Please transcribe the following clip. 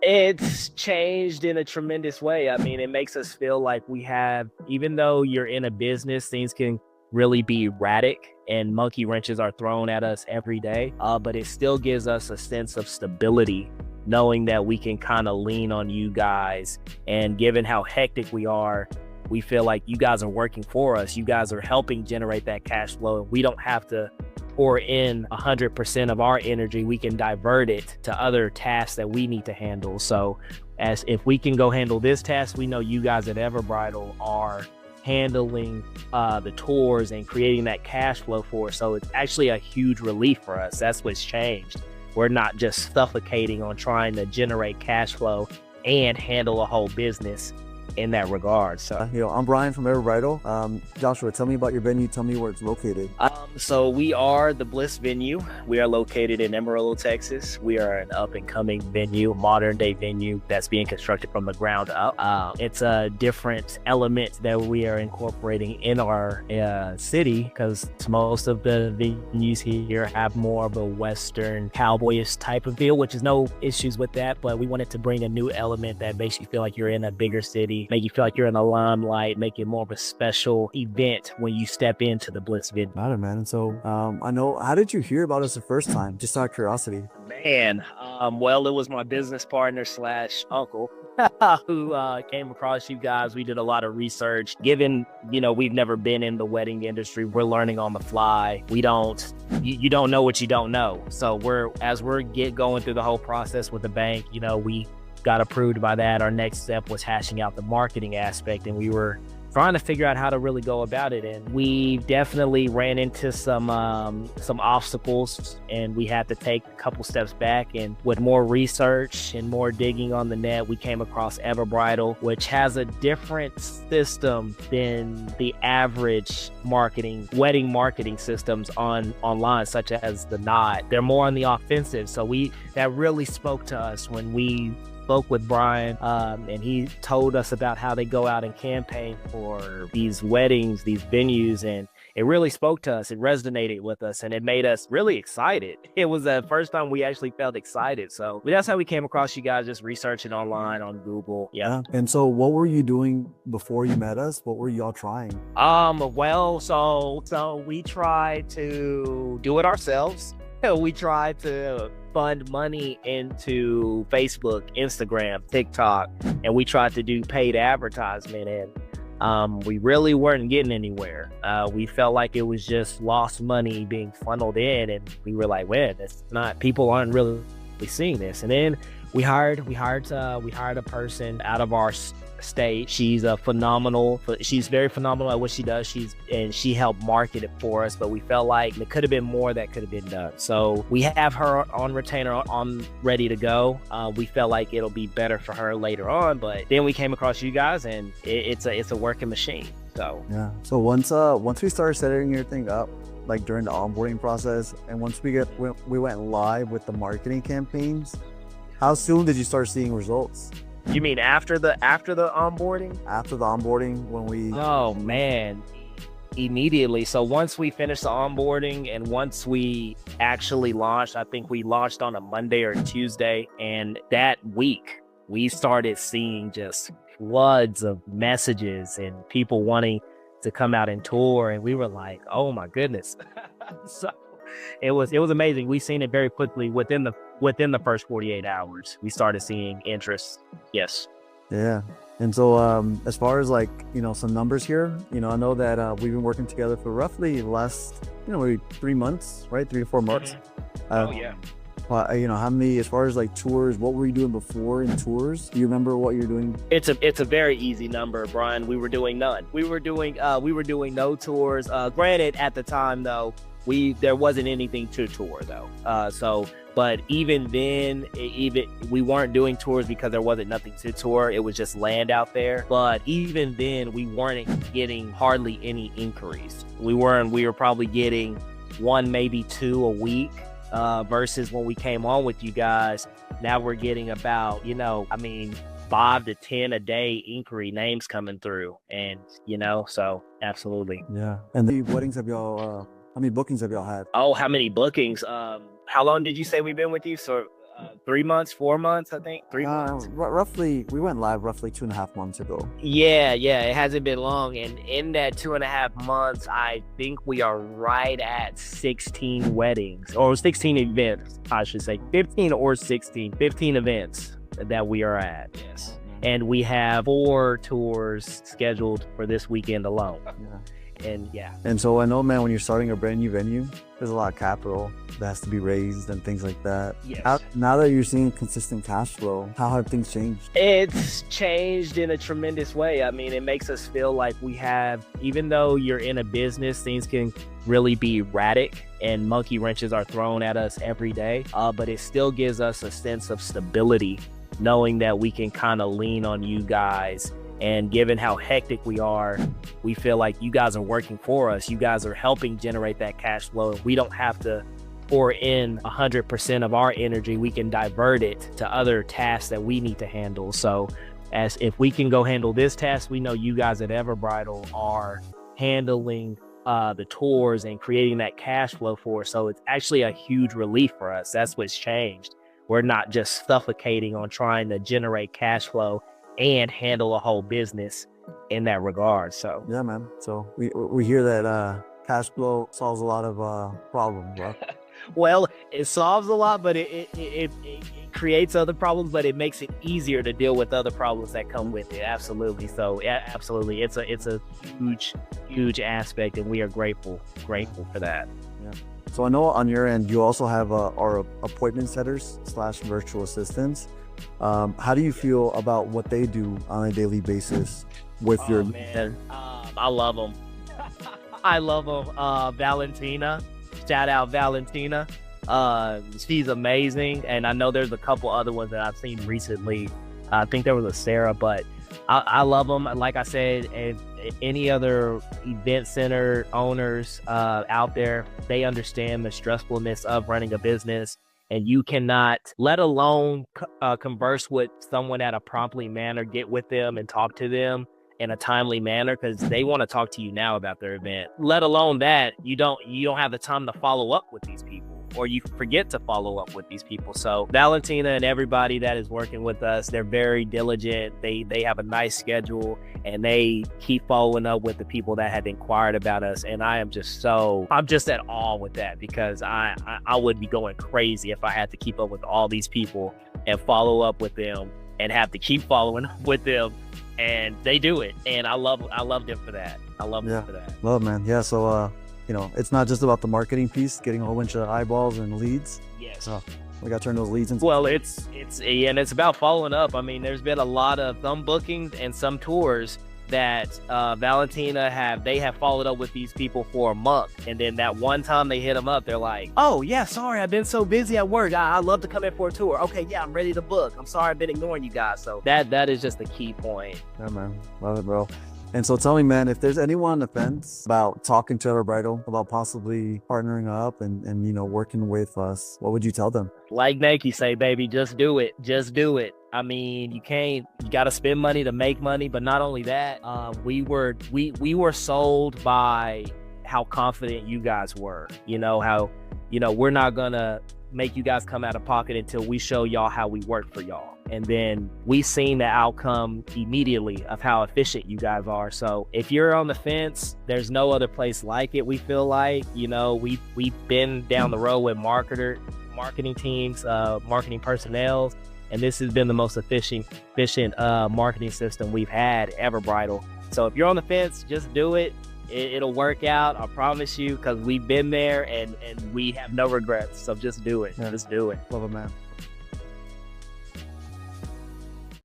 changed? It's changed in a tremendous way. I mean, it makes us feel like we have, even though you're in a business, things can really be erratic and monkey wrenches are thrown at us every day. But it still gives us a sense of stability, knowing that we can kind of lean on you guys. And given how hectic we are, we feel like you guys are working for us. You guys are helping generate that cash flow. And we don't have to pour in 100% of our energy. We can divert it to other tasks that we need to handle. So as if we can go handle this task, we know you guys at EverBridal are handling the tours and creating that cash flow for us. So it's actually a huge relief for us. That's what's changed. We're not just suffocating on trying to generate cash flow and handle a whole business in that regard. So I'm Brian from Ever Bridal. Joshua, tell me about your venue. Tell me where it's located. So we are the Bliss Venue. We are located in Amarillo, Texas. We are an up and coming venue, modern day venue that's being constructed from the ground up. It's a different element that we are incorporating in our city, because most of the venues here have more of a Western cowboyish type of feel, which is no issues with that. But we wanted to bring a new element that makes you feel like you're in a bigger city, make you feel like you're in the limelight, make it more of a special event when you step into the Bliss Venue. Got it, man. And so I know, how did you hear about us the first time? Just out of curiosity. Man, well, it was my business partner slash uncle who came across you guys. We did a lot of research. Given, we've never been in the wedding industry, we're learning on the fly. You don't know what you don't know. So we're going through the whole process with the bank, we got approved by that. Our next step was hashing out the marketing aspect, and we were trying to figure out how to really go about it. And we definitely ran into some obstacles, and we had to take a couple steps back. And with more research and more digging on the net, we came across EverBridal, which has a different system than the average wedding marketing systems online, such as the Nod. They're more on the offensive. So that really spoke to us when we spoke with Brian, and he told us about how they go out and campaign for these weddings, these venues, and it really spoke to us. It resonated with us, and it made us really excited. It was the first time we actually felt excited. So that's how we came across you guys, just researching online on Google. Yeah. And so what were you doing before you met us? What were y'all trying? Well, so we tried to do it ourselves. We tried to fund money into Facebook, Instagram, TikTok, and we tried to do paid advertisement, and we really weren't getting anywhere. We felt like it was just lost money being funneled in, and we were like, man, people aren't really seeing this. And then we hired a person out of our state. She's very phenomenal at what she does. She helped market it for us, but we felt like there could have been more that could have been done. So we have her on retainer, on ready to go. We felt like it'll be better for her later on, but then we came across you guys, and it's a working machine. So yeah. So once we started setting your thing up, like during the onboarding process, and once we went live with the marketing campaigns, how soon did you start seeing results? You mean after the onboarding? After the onboarding, when we... Oh man, immediately. So once we finished the onboarding and once we actually launched, I think we launched on a Monday or Tuesday, and that week we started seeing just floods of messages and people wanting to come out and tour, and we were like, oh my goodness. So it was amazing. We seen it very quickly within the first 48 hours. We started seeing interest. Yes. Yeah. And so as far as some numbers here, I know that we've been working together for roughly the last, maybe 3 months, right? 3 to 4 months. Oh yeah. How many, as far as tours, what were you doing before in tours? Do you remember what you're doing? It's a very easy number, Brian. We were doing none. We were doing no tours. Granted, at the time though, there wasn't anything to tour though. But even then, we weren't doing tours because there wasn't nothing to tour. It was just land out there. But even then, we weren't getting hardly any inquiries. We were probably getting 1, maybe 2 a week. Versus when we came on with you guys, now we're getting about 5 to 10 a day inquiry names coming through, and so absolutely. Yeah. And the weddings how many bookings have y'all had? Oh, how many bookings? How long did you say we've been with you? So 3 months, 4 months, I think. 3 months. Roughly, we went live roughly 2.5 months ago. Yeah, it hasn't been long. And in that 2.5 months, I think we are right at 16 weddings or 16 events, I should say 15 or 16, 15 events that we are at. Yes. And we have 4 tours scheduled for this weekend alone. And so I know, man, when you're starting a brand new venue, there's a lot of capital that has to be raised and things like that. Yes. Now that you're seeing consistent cash flow, how have things changed? It's changed in a tremendous way. I mean, it makes us feel like we have, even though you're in a business, things can really be erratic and monkey wrenches are thrown at us every day. But it still gives us a sense of stability, knowing that we can kind of lean on you guys. And given how hectic we are, we feel like you guys are working for us. You guys are helping generate that cash flow. We don't have to pour in 100% of our energy. We can divert it to other tasks that we need to handle. So as if we can go handle this task, we know you guys at EverBridal are handling the tours and creating that cash flow for us. So it's actually a huge relief for us. That's what's changed. We're not just suffocating on trying to generate cash flow and handle a whole business in that regard. So yeah, man. So we hear that cash flow solves a lot of problems, bro. Well, it solves a lot, but it creates other problems, but it makes it easier to deal with other problems that come with it. Absolutely. So yeah, absolutely, it's a huge aspect, and we are grateful for that. Yeah. So I know on your end you also have our appointment setters / virtual assistants. How do you feel about what they do on a daily basis with your man? I love them. I love them. Valentina, shout out Valentina. She's amazing, and I know there's a couple other ones that I've seen recently. I think there was a Sarah, but I love them. Like I said, if any other event center owners out there, they understand the stressfulness of running a business. And you cannot, let alone converse with someone at a promptly manner, get with them and talk to them in a timely manner, because they want to talk to you now about their event. Let alone that you don't have the time to follow up with these people, or you forget to follow up with these people. So Valentina and everybody that is working with us, they're very diligent. They have a nice schedule, and they keep following up with the people that have inquired about us. And I'm just at awe with that, because I would be going crazy if I had to keep up with all these people and follow up with them and have to keep following up with them. And they do it, and I love them for that. I love them for that. Love, man. Yeah. So it's not just about the marketing piece, getting a whole bunch of eyeballs and leads. Yes. So we got to turn those leads into. Well, it's about following up. I mean, there's been a lot of some bookings and some tours that Valentina have followed up with these people for a month, and then that one time they hit them up, they're like, "Oh yeah, sorry, I've been so busy at work. I'd love to come in for a tour. Okay, yeah, I'm ready to book. I'm sorry I've been ignoring you guys." So that is just the key point. Yeah, man, love it, bro. And so tell me, man, if there's anyone on the fence about talking to Everbridal, about possibly partnering up and working with us, what would you tell them? Like Nike say, baby, just do it. Just do it. I mean, you got to spend money to make money. But not only that, we were sold by how confident you guys were. We're not going to make you guys come out of pocket until we show y'all how we work for y'all. And then we seen the outcome immediately of how efficient you guys are. So if you're on the fence, there's no other place like it. We feel like, we've been down the road with marketing teams, marketing personnel, and this has been the most efficient marketing system we've had, EverBridal. So if you're on the fence, just do it. It'll work out, I promise you, because we've been there and we have no regrets. So just do it. Yeah. Just do it. Love it, man.